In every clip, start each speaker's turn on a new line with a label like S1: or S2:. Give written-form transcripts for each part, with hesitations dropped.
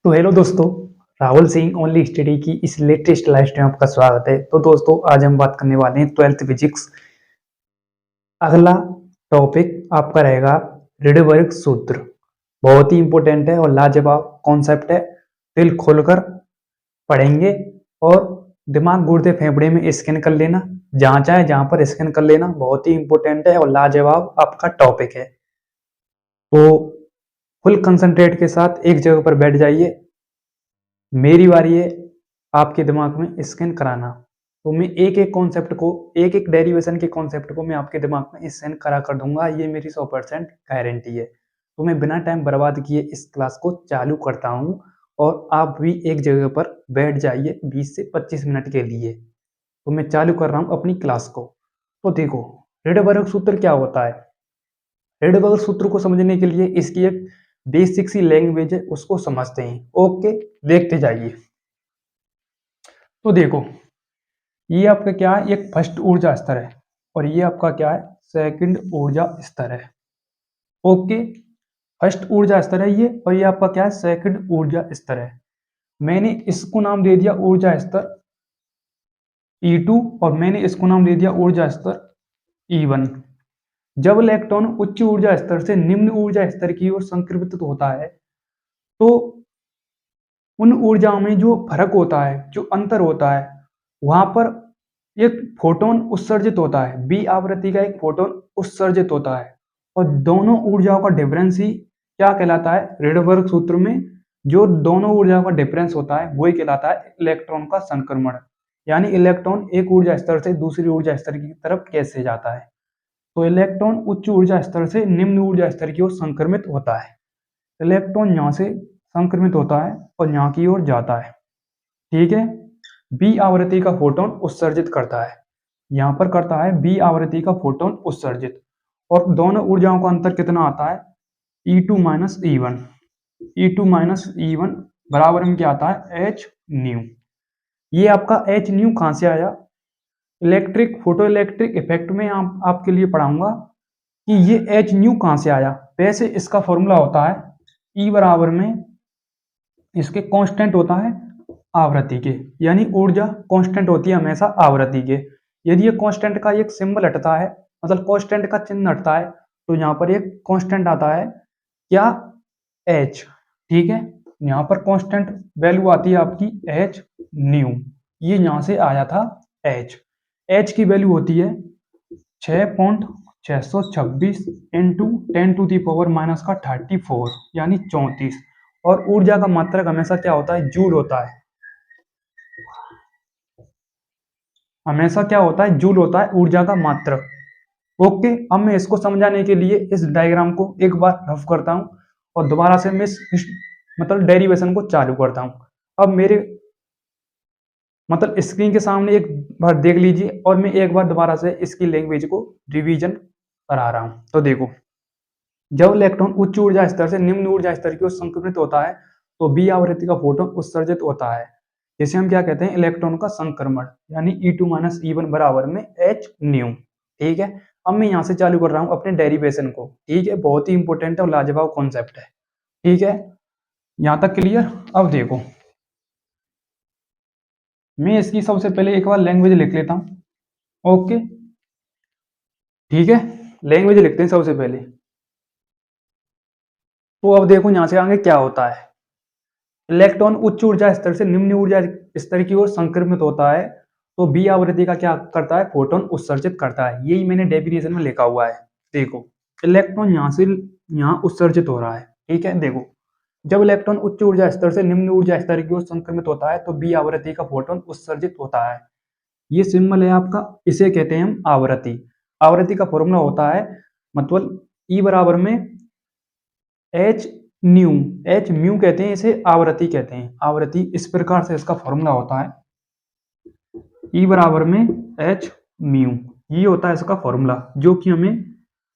S1: तो हेलो दोस्तों, Rahul Singh only study की इस लेटेस्ट लाइव स्ट्रीम में आपका स्वागत है। तो दोस्तों, आज हम बात करने वाले हैं 12th फिजिक्स। अगला टॉपिक आपका रहेगा रिडबर्ग सूत्र। बहुत ही इंपॉर्टेंट है और लाजवाब कॉन्सेप्ट है। दिल खोलकर पढ़ेंगे और दिमाग गुर्दे फेफड़े में स्कैन कर लेना, जहाँ चाहे जहाँ पर स्कैन कर लेना। बहुत ही इंपॉर्टेंट है और लाजवाब आपका टॉपिक है। तो फुल कंसंट्रेट के साथ एक जगह पर बैठ जाइए। मेरी बारी है आपके दिमाग में स्कैन कराना। तो मैं एक एक कॉन्सेप्ट को, एक एक डेरिवेशन के कॉन्सेप्ट को मैं आपके दिमाग में स्कैन करा कर दूंगा। ये मेरी 100% गारंटी है। तो मैं बिना टाइम बर्बाद किए इस क्लास को चालू करता हूँ और आप भी एक जगह पर बैठ जाइए 20 से 25 मिनट के लिए। तो मैं चालू कर रहा हूँ अपनी क्लास को। तो देखो, रिडबर्ग सूत्र क्या होता है। रिडबर्ग सूत्र को समझने के लिए इसकी एक बेसिक सी लैंग्वेज है, उसको समझते हैं। ओके, देखते जाइए। तो देखो, ये आपका क्या है, एक फर्स्ट ऊर्जा स्तर है और ये आपका क्या है, सेकंड ऊर्जा स्तर है। ओके, फर्स्ट ऊर्जा स्तर है ये और ये आपका क्या है, सेकंड ऊर्जा स्तर है। मैंने इसको नाम दे दिया ऊर्जा स्तर E2 और मैंने इसको नाम दे दिया ऊर्जा स्तर E1। जब इलेक्ट्रॉन उच्च ऊर्जा स्तर से निम्न ऊर्जा स्तर की ओर संक्रमित होता है तो उन ऊर्जाओं में जो फर्क होता है, जो अंतर होता है, वहां पर एक फोटोन उत्सर्जित होता है। बी आवृत्ति का एक फोटोन उत्सर्जित होता है और दोनों ऊर्जाओं का डिफरेंस ही क्या कहलाता है, रिडबर्ग सूत्र में जो दोनों ऊर्जाओं का डिफरेंस होता है वही कहलाता है इलेक्ट्रॉन का संक्रमण। यानी इलेक्ट्रॉन एक ऊर्जा स्तर से दूसरी ऊर्जा स्तर की तरफ कैसे जाता है। तो इलेक्ट्रॉन उच्च ऊर्जा स्तर से निम्न ऊर्जा स्तर की ओर संक्रमित होता है। इलेक्ट्रॉन यहाँ से संक्रमित होता है और यहाँ की ओर जाता है। ठीक है, बी आवृत्ति का फोटोन उत्सर्जित करता है, यहाँ पर करता है बी आवृत्ति का फोटोन उत्सर्जित। और दोनों ऊर्जाओं का अंतर कितना आता है, E2 minus E1। E2 minus E1 बराबर में क्या आता है, एच न्यू। ये आपका एच न्यू कहाँ से आया, इलेक्ट्रिक फोटो इलेक्ट्रिक इफेक्ट में आपके लिए पढ़ाऊंगा कि ये एच न्यू कहाँ से आया। वैसे इसका फॉर्मूला होता है E बराबर में इसके कांस्टेंट होता है आवृत्ति के, यानी ऊर्जा कांस्टेंट होती है हमेशा आवृत्ति के। यदि ये कांस्टेंट का एक सिंबल हटता है, मतलब कांस्टेंट का चिन्ह हटता है, तो यहाँ पर एक कांस्टेंट आता है क्या, एच। ठीक है, यहाँ पर कांस्टेंट वैल्यू आती है आपकी एच न्यू। ये यहाँ से आया था एच। एच की वैल्यू होती है 6.626 इंटू 10⁻⁻34 यानी 34। और ऊर्जा का मात्रक हमेशा क्या होता है, जूल होता है। हमेशा क्या होता है, जूल होता है ऊर्जा का मात्रक। ओके, अब मैं इसको समझाने के लिए इस डायग्राम को एक बार रफ करता हूं और दोबारा से मैं मतलब डेरिवेशन को चालू करता हूं। अब मेरे मतलब स्क्रीन के सामने एक बार देख लीजिए और मैं एक बार दोबारा से इसकी लैंग्वेज को रिवीजन करा रहा हूं। तो देखो, जब इलेक्ट्रॉन उच्च ऊर्जा स्तर से निम्न ऊर्जा स्तर की ओर संक्रमित होता है तो बी आवृत्ति का फोटोन उत्सर्जित होता है, जिसे हम क्या कहते हैं, इलेक्ट्रॉन का संक्रमण। यानी E2 माइनस E1 बराबर में एच न्यू। ठीक है, अब मैं यहाँ से चालू कर रहा हूँ अपने डेरिवेशन को। ठीक है, बहुत ही इंपॉर्टेंट और लाजवाब कॉन्सेप्ट है। ठीक है, यहाँ तक क्लियर। अब देखो, मैं इसकी सबसे पहले एक बार लैंग्वेज लिख लेता हूँ। ओके, ठीक है, लैंग्वेज लिखते हैं सबसे पहले। तो अब देखो यहाँ से आगे क्या होता है, इलेक्ट्रॉन उच्च ऊर्जा स्तर से निम्न ऊर्जा स्तर की ओर संक्रमित होता है तो बी आवृत्ति का क्या करता है, फोटोन उत्सर्जित करता है। यही मैंने डेफिनेशन में लिखा हुआ है। देखो, इलेक्ट्रॉन यहाँ से यहाँ उत्सर्जित हो रहा है। ठीक है, देखो, जब इलेक्ट्रॉन उच्च ऊर्जा स्तर से निम्न ऊर्जा स्तर की ओर संक्रमित होता है तो बी आवृत्ति का फोटोन उत्सर्जित होता है। ये सिंबल है आपका, इसे कहते हैं हम आवृत्ति। आवृत्ति का फॉर्मूला होता है, मतलब E बराबर में एच न्यू। एच म्यू कहते हैं इसे, आवृत्ति कहते हैं। आवृत्ति इस प्रकार से इसका फॉर्मूला होता है, E बराबर में एच म्यू। ये होता है इसका फॉर्मूला, जो कि हमें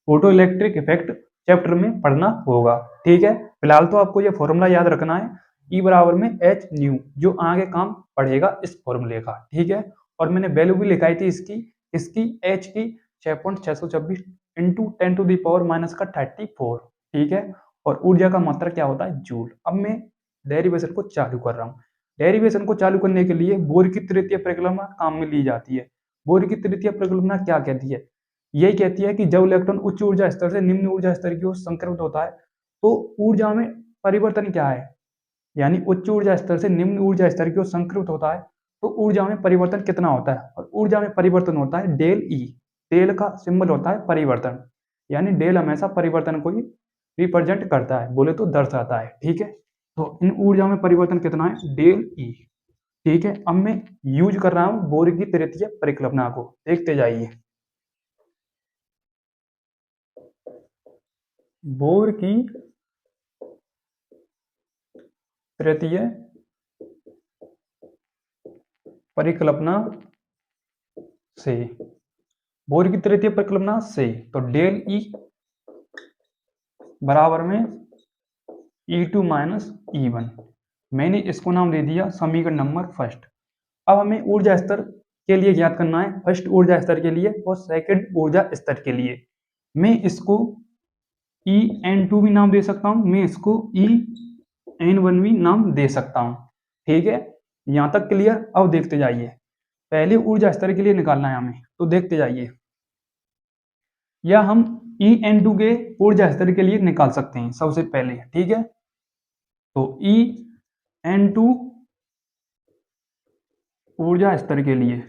S1: फोटो इलेक्ट्रिक इफेक्ट चैप्टर में पढ़ना होगा। ठीक है, फिलहाल तो आपको ये फॉर्मूला याद रखना है, E बराबर में एच न्यू, जो आगे काम पड़ेगा इस फॉर्मूले का। ठीक है, और मैंने वैल्यू भी लिखाई थी इसकी एच की 6.626 इंटू 10⁻⁻34। ठीक है, और ऊर्जा का मात्रा क्या होता है, जूल। अब मैं डेरिवेशन को चालू कर रहा हूँ। डेरिवेशन को चालू करने के लिए बोर की तृतीय परिकल्पना काम में ली जाती है। बोर की तृतीय परिकल्पना क्या कहती है? यही कहती है कि जब इलेक्ट्रॉन उच्च ऊर्जा स्तर से निम्न ऊर्जा स्तर की ओर संक्रमित होता है तो ऊर्जा में परिवर्तन क्या है, यानी उच्च ऊर्जा स्तर से निम्न ऊर्जा स्तर की ओर संक्रमित होता है तो ऊर्जा में परिवर्तन कितना होता है? और ऊर्जा में परिवर्तन होता है डेल ई। डेल का सिंबल होता है परिवर्तन, यानी डेल हमेशा परिवर्तन को ही रिप्रेजेंट करता है, बोले तो दर्शाता है। ठीक है, तो इन ऊर्जा में परिवर्तन कितना है? Del E. ठीक है, अब मैं यूज कर रहा हूं बोर की तृतीय परिकल्पना को, देखते जाइए। बोर की तृतीय परिकल्पना से, बोर की तृतीय परिकल्पना से तो डेल ई बराबर में E2 माइनस E1। मैंने इसको नाम दे दिया समीकरण नंबर फर्स्ट। अब हमें ऊर्जा स्तर के लिए ज्ञात करना है, फर्स्ट ऊर्जा स्तर के लिए और सेकंड ऊर्जा स्तर के लिए। मैं इसको En2 भी नाम दे सकता हूं, मैं इसको En1 भी नाम दे सकता हूं। ठीक है, यहां तक क्लियर? अब देखते जाइए, पहले ऊर्जा स्तर के लिए निकालना है हमें, तो देखते जाइए। या हम En2 के ऊर्जा स्तर के लिए निकाल सकते हैं सबसे पहले। ठीक है, तो En2 ऊर्जा स्तर के लिए,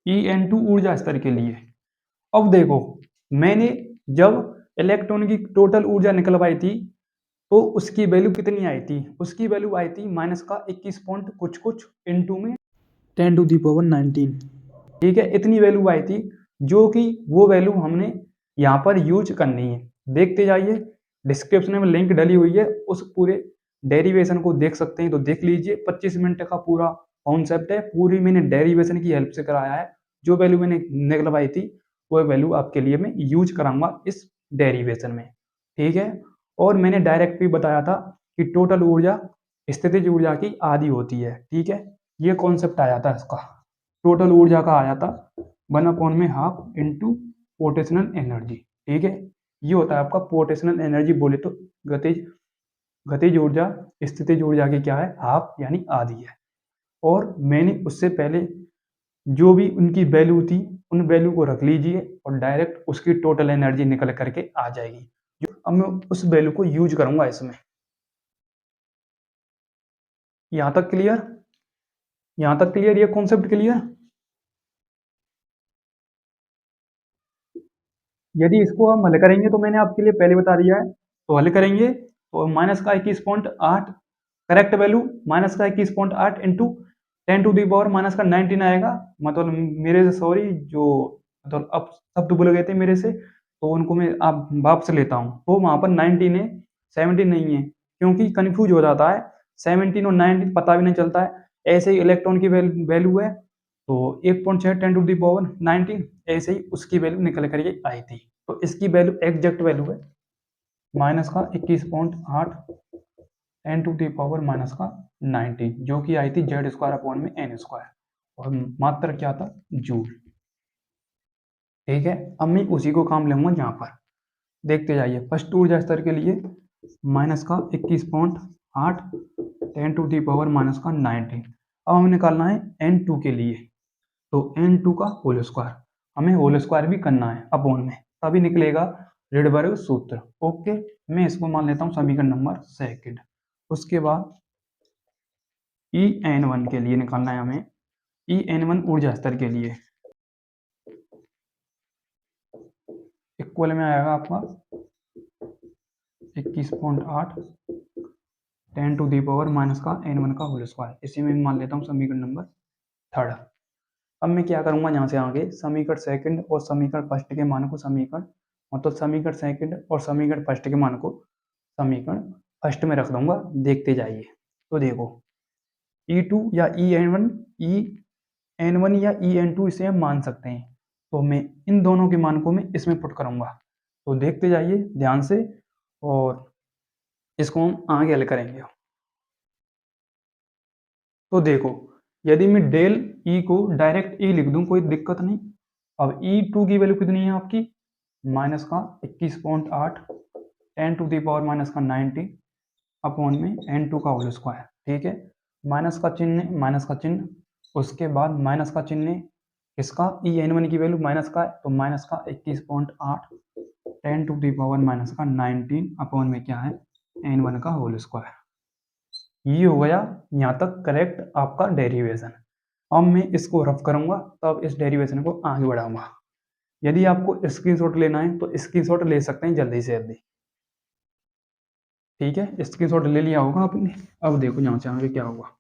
S1: En2 ऊर्जा स्तर के लिए। अब देखो, मैंने जब इलेक्ट्रॉन की टोटल ऊर्जा निकलवाई थी तो उसकी वैल्यू कितनी आई थी? उसकी वैल्यू आई थी माइनस का 21 पॉइंट कुछ कुछ इंटू में 10⁻19। ठीक है, इतनी वैल्यू आई थी, जो कि वो वैल्यू हमने यहाँ पर यूज करनी है। देखते जाइए, डिस्क्रिप्शन में लिंक डली हुई है, उस पूरे डेरिवेशन को देख सकते हैं, तो देख लीजिए। 25 मिनट का पूरा कॉन्सेप्ट है, पूरी मैंने डेरिवेशन की हेल्प से कराया है। जो वैल्यू मैंने निकलवाई थी वो वैल्यू आपके लिए मैं यूज कराऊंगा इस डेरिवेशन में। ठीक है, और मैंने डायरेक्ट भी बताया था कि टोटल ऊर्जा स्थितिज ऊर्जा की आधी होती है। ठीक है, ये कॉन्सेप्ट आया था इसका, टोटल ऊर्जा का आया था 1/2 इंटू पोटेंशियल एनर्जी। ठीक है, ये होता है आपका पोटेंशियल एनर्जी, बोले तो गतिज गतिज ऊर्जा स्थितिज ऊर्जा की क्या है? हाफ, यानी आधी है। और मैंने उससे पहले जो भी उनकी वैल्यू थी उन वैल्यू को रख लीजिए और डायरेक्ट उसकी टोटल एनर्जी निकल करके आ जाएगी। जो अब मैं उस वैल्यू को यूज करूंगा इसमें। यहां तक क्लियर? यहां तक क्लियर? ये कॉन्सेप्ट क्लियर? यदि इसको हम हल करेंगे तो मैंने आपके लिए पहले बता दिया है, तो हल करेंगे तो माइनस का 21.8 करेक्ट वैल्यू, माइनस का 21.8 इंटू 10⁻⁻19 आएगा। मतलब मेरे से सॉरी, जो मतलब अब शब्द भूल गए थे मेरे से, तो उनको मैं आप वापस लेता हूँ। तो वहां पर 19 है, 17 नहीं है, क्योंकि कंफ्यूज हो जाता है। 17 और 19 पता भी नहीं चलता है। ऐसे ही इलेक्ट्रॉन की वैल्यू है, तो 1.6 10⁻19 ऐसे ही उसकी वैल्यू निकल करके आई थी। तो इसकी वैल्यू एग्जैक्ट वैल्यू है माइनस का 21.8 10⁻⁻19, जो कि आई थी Z² और मात्र क्या था? जूल। ठीक है, अब मैं उसी को काम लूंगा यहाँ पर। देखते जाइए, फर्स्ट ऊर्जा स्तर के लिए माइनस का 21.8 10⁻⁻19। अब हमें निकालना है N2 के लिए, तो N2 का होल स्क्वायर, हमें होल स्क्वायर भी करना है अपॉन में, तभी निकलेगा रिडबर्ग सूत्र। ओके, मैं इसको मान लेता हूँ समीकरण नंबर सेकंड। उसके बाद En1 के लिए निकालना है हमें। En1 ऊर्जा स्तर के लिए इक्वल में आएगा आपका 21.8 10⁻⁻⁻n1 का होल स्क्वायर। इसी में मान लेता हूँ समीकरण नंबर थर्ड। अब मैं क्या करूंगा, यहाँ से आगे समीकरण सेकंड और समीकरण फर्स्ट के मान को समीकरण सेकंड और समीकरण फर्स्ट के मान को समीकरण फर्स्ट में रख दूंगा। देखते जाइए, तो देखो E2 या En1 या En2 इसे हम मान सकते हैं, तो मैं इन दोनों के मान को मैं इसमें पुट करूंगा। तो देखते जाइए ध्यान से, और इसको हम आगे हल करेंगे। तो देखो, यदि मैं डेल ई को डायरेक्ट ई लिख दूं कोई दिक्कत नहीं। अब E2 की वैल्यू कितनी है आपकी? माइनस का 21.8 10⁻⁻19 अपॉन में n2 का होल स्क्वायर। ठीक है, माइनस का चिन्ह, उसके बाद माइनस का चिन्ह इसका en1 की वैल्यू माइनस का है तो माइनस का 21.8 10⁻⁻19 अपॉन में क्या है n1 का होल स्क्वायर। ये हो गया यहाँ तक करेक्ट आपका डेरिवेशन। अब मैं इसको रफ करूंगा तब इस डेरिवेशन को आगे बढ़ाऊंगा। यदि आपको स्क्रीनशॉट लेना है तो स्क्रीनशॉट ले सकते हैं जल्दी से जल्दी। ठीक है, स्क्रीनशॉट ले लिया होगा आपने। अब देखो यहाँ से आगे क्या होगा।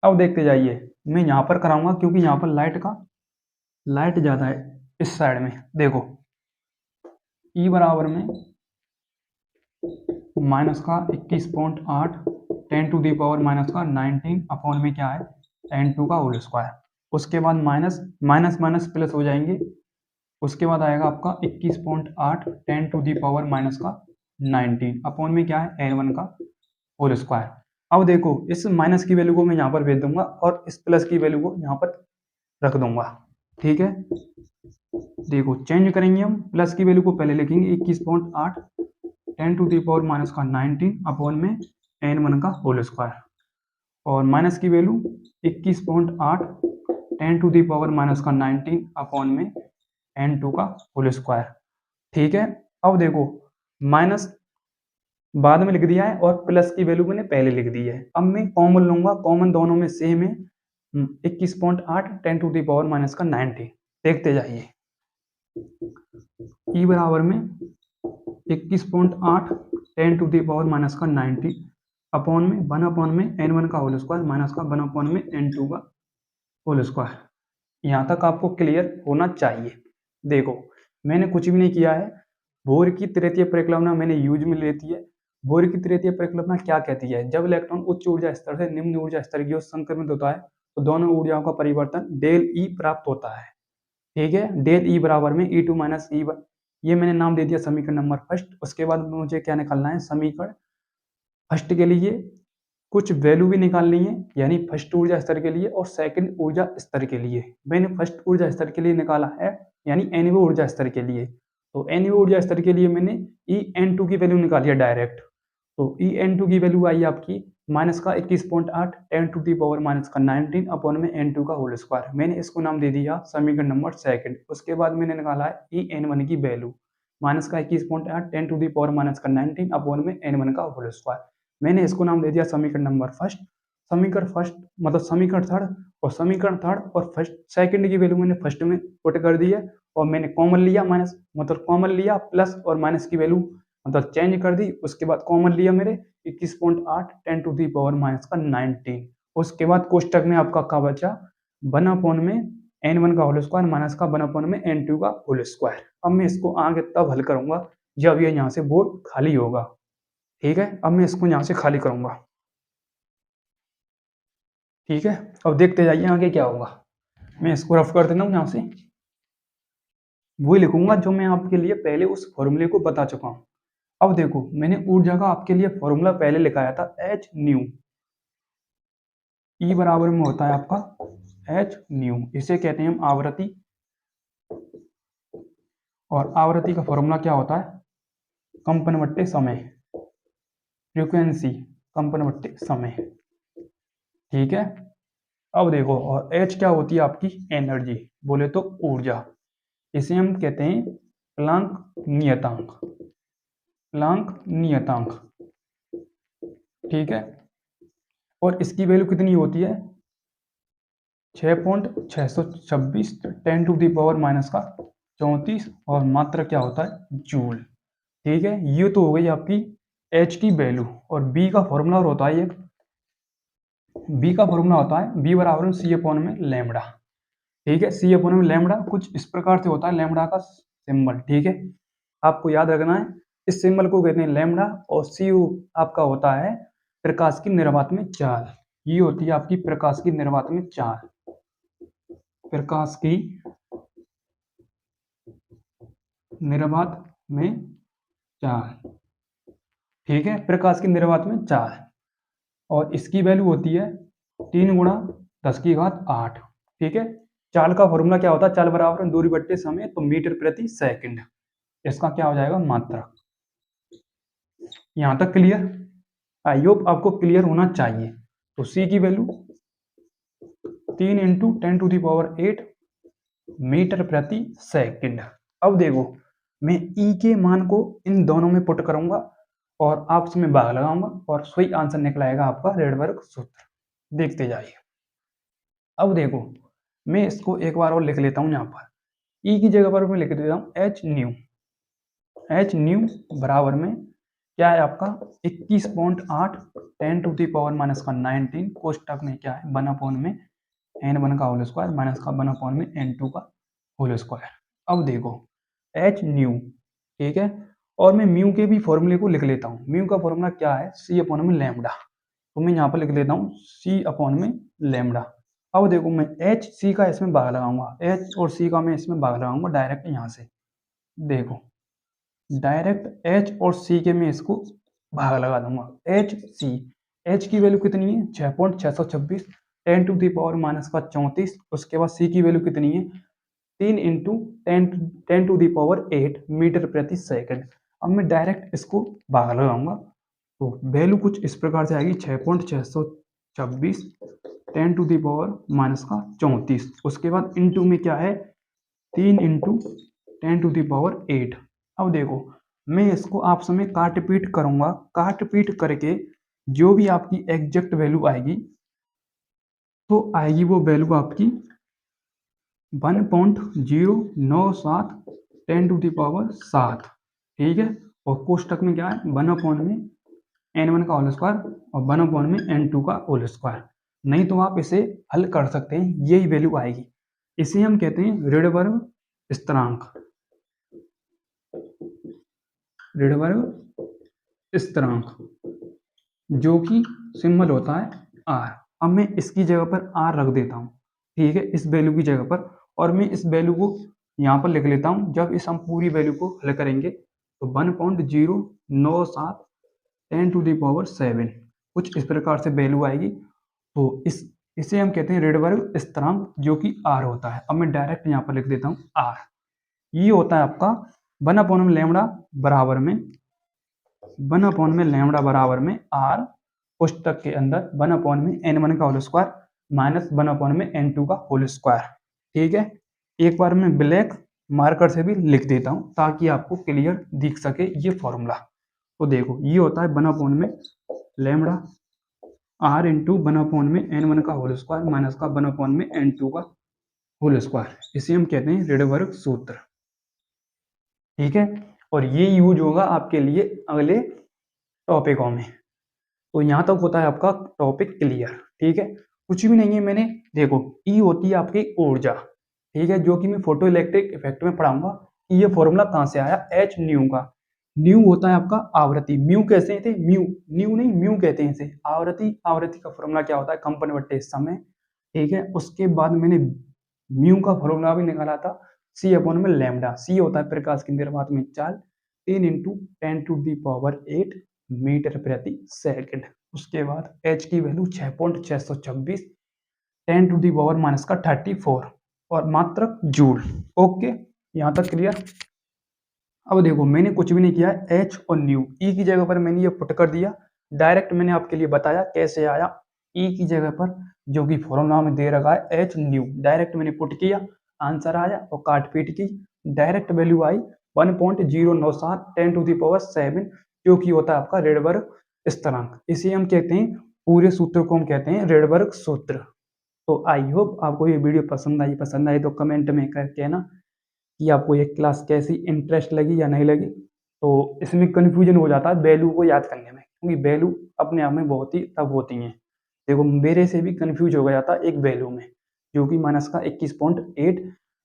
S1: अब देखते जाइए, मैं यहाँ पर कराऊंगा क्योंकि यहाँ पर लाइट ज़्यादा है इस साइड में। देखो ई बराबर में माइनस का 21.8 10⁻⁻19 अपॉन में क्या है n2 का होल स्क्वायर। उसके बाद माइनस माइनस माइनस प्लस हो जाएंगे। उसके बाद आएगा आपका 21.8 10⁻⁻19 अपॉन में क्या है n1 का होल स्क्वायर। अब देखो इस माइनस की वैल्यू को मैं यहाँ पर भेज दूंगा और इस प्लस की वैल्यू को यहाँ पर रख दूंगा। ठीक है, देखो चेंज करेंगे हम। प्लस की वैल्यू को पहले लिखेंगे 21.8 10⁻⁻19 अपॉन में n1 का होल स्क्वायर और माइनस की वैल्यू 21.8 10⁻⁻19 अपॉन में n2 का होल स्क्वायर। ठीक है, अब देखो माइनस बाद में लिख दिया है और प्लस की वैल्यू मैंने पहले लिख दी है। अब मैं कॉमन लूंगा, कॉमन दोनों में सेम है 21.8 10⁻⁻19। देखते जाइए, ई बराबर में 21.8 10⁻⁻19 अपॉन में 1 अपॉन में n1 का होल स्क्वायर माइनस का 1 अपॉन में n2 का होल स्क्वायर। यहाँ तक आपको क्लियर होना चाहिए। देखो मैंने कुछ भी नहीं किया है। बोर की तृतीय परिकल्पना मैंने यूज में लेती है। बोर की तृतीय परिकल्पना क्या कहती है, जब इलेक्ट्रॉन उच्च ऊर्जा स्तर से निम्न ऊर्जा स्तर की ओर संक्रमित होता है तो दोनों ऊर्जाओं का परिवर्तन डेल ई प्राप्त होता है। ठीक है, डेल ई बराबर में E2 माइनस ई, ये मैंने नाम दे दिया समीकरण नंबर फर्स्ट। उसके बाद मुझे क्या निकालना है, समीकरण फर्स्ट के लिए कुछ वैल्यू भी निकालनी है, यानी फर्स्ट ऊर्जा स्तर के लिए और सेकंड ऊर्जा स्तर के लिए। मैंने फर्स्ट ऊर्जा स्तर के लिए निकाला है, यानी nवें ऊर्जा स्तर के लिए। तो nवें ऊर्जा स्तर के लिए मैंने En2 की वैल्यू निकाली है डायरेक्ट। तो En2 की वैल्यू आई आपकी माइनस का 21.8 10⁻⁻19 अपॉन में n2 का होल स्क्वायर। मैंने इसको नाम दे दिया समीकरण नंबर सेकंड। उसके बाद मैंने निकाला है En1 की वैल्यू माइनस का 21.8 10⁻⁻19 अपॉन में n1 का होल स्क्वायर। मैंने इसको नाम दे दिया समीकरण नंबर फर्स्ट। समीकरण फर्स्ट मतलब समीकरण थर्ड, और समीकरण थर्ड और फर्स्ट सेकंड की वैल्यू मैंने फर्स्ट में पुट कर दी है और मैंने कॉमन लिया माइनस, मतलब कॉमन लिया प्लस और माइनस की वैल्यू मतलब चेंज कर दी। उसके बाद कॉमन लिया मेरे 21.8 10⁻⁻19। उसके बाद कोष्टक में आपका क्या बचा 1 अपॉन में n1 का होल स्क्वायर माइनस का 1 अपॉन में n2 का होल स्क्वायर। अब मैं इसको आगे तब हल करूंगा जब ये यहाँ से बोर्ड खाली होगा। ठीक है, अब मैं इसको यहाँ से खाली करूंगा। ठीक है, अब देखते जाइए आगे क्या होगा। मैं इसको रफ कर देता हूँ यहाँ से, वही लिखूंगा जो मैं आपके लिए पहले उस फॉर्मूले को बता चुका हूँ। अब देखो मैंने ऊर्जा का आपके लिए फॉर्मूला पहले लिखाया था h न्यू। E बराबर में होता है आपका h न्यू, इसे कहते हैं हम आवृत्ति। और आवृत्ति का फॉर्मूला क्या होता है, कंपन बट्टे समय, फ्रीक्वेंसी कंपन बट्टे समय। ठीक है, अब देखो और h क्या होती है आपकी एनर्जी, बोले तो ऊर्जा। इसे हम कहते हैं प्लांक नियतांक, प्लांक नियतांक। ठीक है, और इसकी वैल्यू कितनी होती है 6.626 10⁻⁻34 और मात्रा क्या होता है जूल। ठीक है, ये तो हो गई आपकी h की वैल्यू। और b का फॉर्मूला होता है एक, b का फॉर्मूला होता है b बराबर c अपॉन में लैम्बडा। ठीक है, c अपॉन में लैम्बडा कुछ इस प्रकार से होता है लैम्बडा का सिंबल। ठीक है, आपको याद रखना है इस सिंबल को कहते हैं लैम्बडा। और c आपका होता है प्रकाश की निर्वात में चाल। ये होती है आपकी प्रकाश की निर्वात में चाल, प्रकाश की निर्वात में चाल। ठीक है, प्रकाश की निर्वात में चाल। और इसकी वैल्यू होती है 3 गुणा 10 की घात 8। ठीक है, चाल का फॉर्मूला क्या होता है, चाल बराबर है दूरी बट्टे समय, तो मीटर प्रति सेकंड। इसका क्या हो जाएगा, मात्रा। यहां तक क्लियर? आई होप आपको क्लियर होना चाहिए। तो सी की वैल्यू 3 इंटू 10⁸ मीटर प्रति सेकंड। अब देखो, मैं ई के मान को इन दोनों में पुट करूंगा और आपस में भाग लगाऊंगा और सही आंसर निकल आएगा आपका रेडबर्ग सूत्र। देखते जाइए। अब देखो, मैं इसको एक बार और लिख लेता हूं। यहाँ पर ई की जगह पर मैं लिख देता हूं एच न्यू। एच न्यू बराबर में क्या है आपका 21.8 10⁻⁻⁹ कोष्टक में क्या है 1/में n1 का होल स्क्वायर माइनस का 1 में n2 का होल स्क्वायर। अब देखो एच न्यू, ठीक है, और मैं म्यू के भी फॉर्मूले को लिख लेता हूँ। म्यू का फॉर्मूला क्या है, सी अपॉन में लैम्डा। तो मैं यहाँ पर लिख लेता हूँ सी अपॉन में लैम्डा। अब देखो, मैं एच सी का इसमें भाग लगाऊंगा, एच और सी का मैं इसमें भाग लगाऊंगा डायरेक्ट यहाँ से। देखो, डायरेक्ट एच और सी के मैं इसको भाग लगा दूंगा। एच सी, एच की वैल्यू कितनी है 6.626 10⁻⁻34। उसके बाद सी की वैल्यू कितनी है 3 इंटू 10⁸ मीटर प्रति सेकंड। अब मैं डायरेक्ट इसको भाग लगाऊंगा, तो वैल्यू कुछ इस प्रकार से आएगी 6.626 10⁻⁻34। उसके बाद इंटू में क्या है 3 इंटू 10⁸। अब देखो, मैं इसको आप समय काट पीट करूंगा, काट पीट करके जो भी आपकी एग्जैक्ट वैल्यू आएगी, तो आएगी वो वैल्यू आपकी 1.097 10⁻⁷। ठीक है, और कोष्टक में क्या है 1 में n1 का होल स्क्वायर और 1 में n2 का होल स्क्वायर। नहीं तो आप इसे हल कर सकते हैं, यही वैल्यू आएगी। इसे हम कहते हैं रेडबर्ग स्थिरांक। रेडबर्ग स्थिरांक जो कि सिंबल होता है आर। अब मैं इसकी जगह पर आर रख देता हूँ, ठीक है, इस वैल्यू की जगह पर, और मैं इस वैल्यू को यहाँ पर लिख लेता हूँ। जब इस हम पूरी वैल्यू को हल करेंगे तो 1.097 10⁻⁷ कुछ इस प्रकार से वैल्यू आएगी। तो इसे हम कहते हैं रेडबर्ग स्थिरांक जो कि आर होता है। अब मैं डायरेक्ट यहाँ पर लिख देता हूँ आर। ये होता है आपका 1 लैम्डा बराबर में 1 लैम्डा बराबर में आर पुस्तक के अंदर 1 n1 का होल स्क्वायर माइनस 1 n2 का होल स्क्वायर। ठीक है, एक बार मैं ब्लैक मार्कर से भी लिख देता हूं ताकि आपको क्लियर दिख सके ये फॉर्मूला। तो देखो, ये होता है 1 लैम्डा आर इंटू 1 n1 का होल स्क्वायर माइनस का 1 n2 का होल स्क्वायर। इसे हम कहते हैं रेडबर्ग सूत्र। ठीक है, और ये यूज होगा आपके लिए अगले टॉपिकों में। तो यहाँ तक होता है आपका टॉपिक क्लियर। ठीक है, कुछ भी नहीं है। मैंने देखो, ई होती है आपकी ऊर्जा, ठीक है, जो कि मैं फोटो इलेक्ट्रिक इफेक्ट में पढ़ाऊंगा। ये फॉर्मूला कहाँ से आया, एच न्यू का। न्यू होता है आपका आवृत्ति, म्यू कैसे थे, म्यू न्यू नहीं म्यू कहते हैं इसे। आवृत्ति, आवृत्ति का फॉर्मूला क्या होता है, कंपन बट्टे समय। ठीक है, उसके बाद मैंने म्यू का फॉर्मूला भी निकाला था सी अपॉन में लैम्डा। सी होता है प्रकाश की निर्वात में चाल 3 इंटू 10⁸ मीटर प्रति सेकंड। उसके बाद एच की वैल्यू 6.626 10⁻⁻34 और मात्रक जूल। ओके, यहां तक क्लियर। अब देखो, मैंने कुछ भी नहीं किया, एच और न्यू, ई की जगह पर मैंने ये पुट कर दिया। डायरेक्ट मैंने आपके लिए बताया कैसे आया। ई की जगह पर जो कि फॉर्मूला में दे रखा है एच न्यू, डायरेक्ट मैंने पुट किया, आंसर आया और काट पीट की डायरेक्ट वैल्यू आई 1.097 10⁻⁷, जो कि होता है आपका रेडबर्ग स्थिरांक। इसे हम कहते हैं, पूरे सूत्र को हम कहते हैं रेडबर्ग सूत्र। तो आई होप आपको ये वीडियो पसंद आई तो कमेंट में कहना कि आपको ये क्लास कैसी इंटरेस्ट लगी या नहीं लगी। तो इसमें कन्फ्यूजन हो जाता है वैल्यू को याद करने में, क्योंकि वैल्यू अपने आप में बहुत ही तब होती हैं। देखो, मेरे से भी कन्फ्यूज हो गया था एक वैल्यू में, जो कि माइनस का 21.8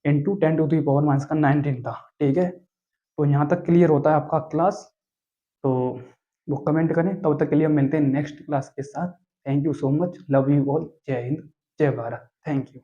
S1: इंटू 10⁻⁻19 था। ठीक है, तो यहाँ तक क्लियर होता है आपका क्लास। तो वो कमेंट करें। तब तक के लिए हम मिलते हैं नेक्स्ट क्लास के साथ। Thank you so much, love you all, जय हिंद, जय भारत, थैंक यू।